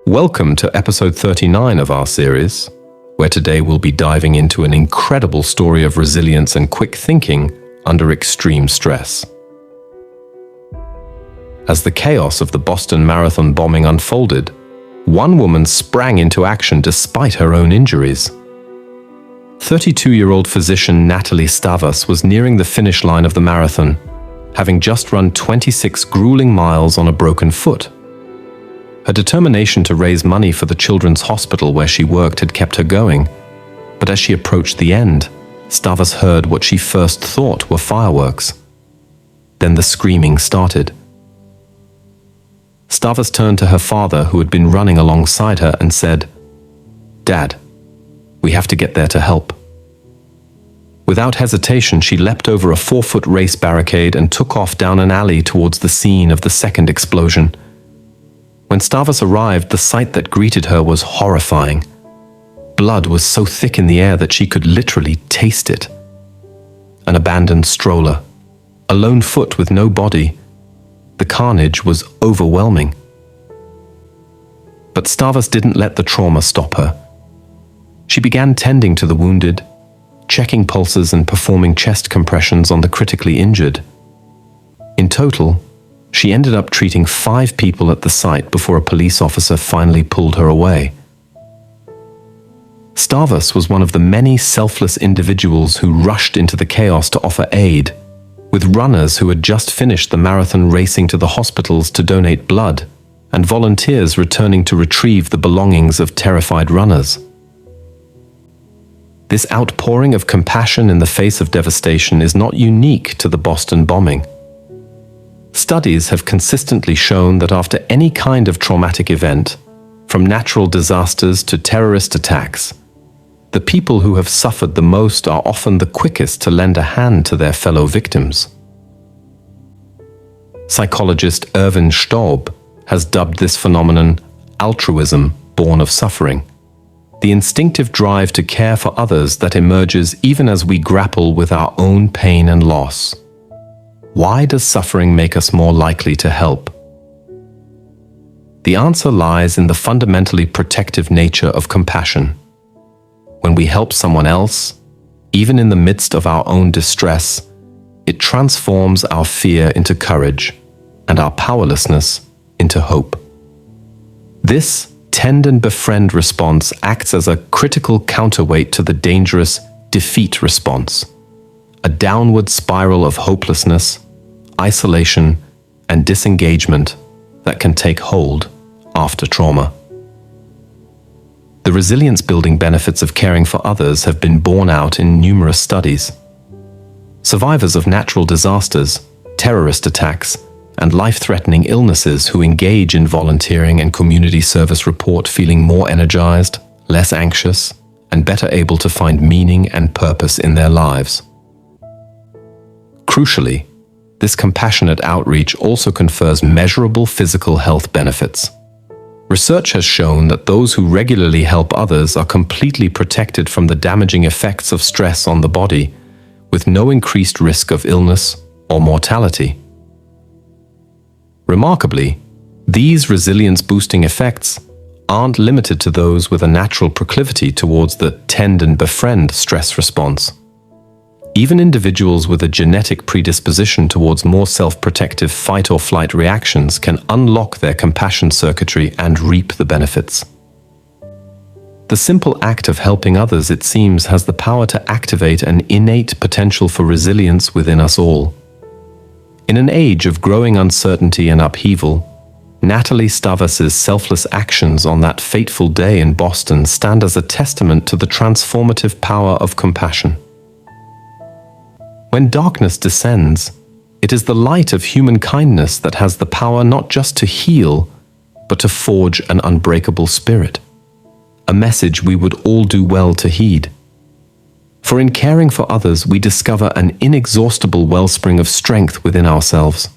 Welcome to episode 39 of our series, where today we'll be diving into an incredible story of resilience and quick thinking under extreme stress. As the chaos of the Boston Marathon bombing unfolded, one woman sprang into action despite her own injuries. 32-year-old physician Natalie Stavas was nearing the finish line of the marathon, having just run 26 grueling miles on a broken foot. Her determination to raise money for the children's hospital where she worked had kept her going, but as she approached the end, Stavas heard what she first thought were fireworks. Then the screaming started. Stavas turned to her father, who had been running alongside her, and said, "Dad, we have to get there to help." Without hesitation, she leapt over a 4-foot race barricade and took off down an alley towards the scene of the second explosion. When Stavas arrived, the sight that greeted her was horrifying. Blood was so thick in the air that she could literally taste it. An abandoned stroller, a lone foot with no body. The carnage was overwhelming. But Stavas didn't let the trauma stop her. She began tending to the wounded, checking pulses and performing chest compressions on the critically injured. In total, she ended up treating 5 people at the site before a police officer finally pulled her away. Stavas was one of the many selfless individuals who rushed into the chaos to offer aid, with runners who had just finished the marathon racing to the hospitals to donate blood, and volunteers returning to retrieve the belongings of terrified runners. This outpouring of compassion in the face of devastation is not unique to the Boston bombing. Studies have consistently shown that after any kind of traumatic event, from natural disasters to terrorist attacks, the people who have suffered the most are often the quickest to lend a hand to their fellow victims. Psychologist Erwin Staub has dubbed this phenomenon altruism born of suffering, the instinctive drive to care for others that emerges even as we grapple with our own pain and loss. Why does suffering make us more likely to help? The answer lies in the fundamentally protective nature of compassion. When we help someone else, even in the midst of our own distress, it transforms our fear into courage and our powerlessness into hope. This tend and befriend response acts as a critical counterweight to the dangerous defeat response, a downward spiral of hopelessness, isolation, and disengagement that can take hold after trauma. The resilience-building benefits of caring for others have been borne out in numerous studies. Survivors of natural disasters, terrorist attacks, and life-threatening illnesses who engage in volunteering and community service report feeling more energized, less anxious, and better able to find meaning and purpose in their lives. Crucially, this compassionate outreach also confers measurable physical health benefits. Research has shown that those who regularly help others are completely protected from the damaging effects of stress on the body, with no increased risk of illness or mortality. Remarkably, these resilience-boosting effects aren't limited to those with a natural proclivity towards the tend and befriend stress response. Even individuals with a genetic predisposition towards more self-protective fight-or-flight reactions can unlock their compassion circuitry and reap the benefits. The simple act of helping others, it seems, has the power to activate an innate potential for resilience within us all. In an age of growing uncertainty and upheaval, Natalie Stavas' selfless actions on that fateful day in Boston stand as a testament to the transformative power of compassion. When darkness descends, it is the light of human kindness that has the power not just to heal, but to forge an unbreakable spirit, a message we would all do well to heed. For in caring for others, we discover an inexhaustible wellspring of strength within ourselves.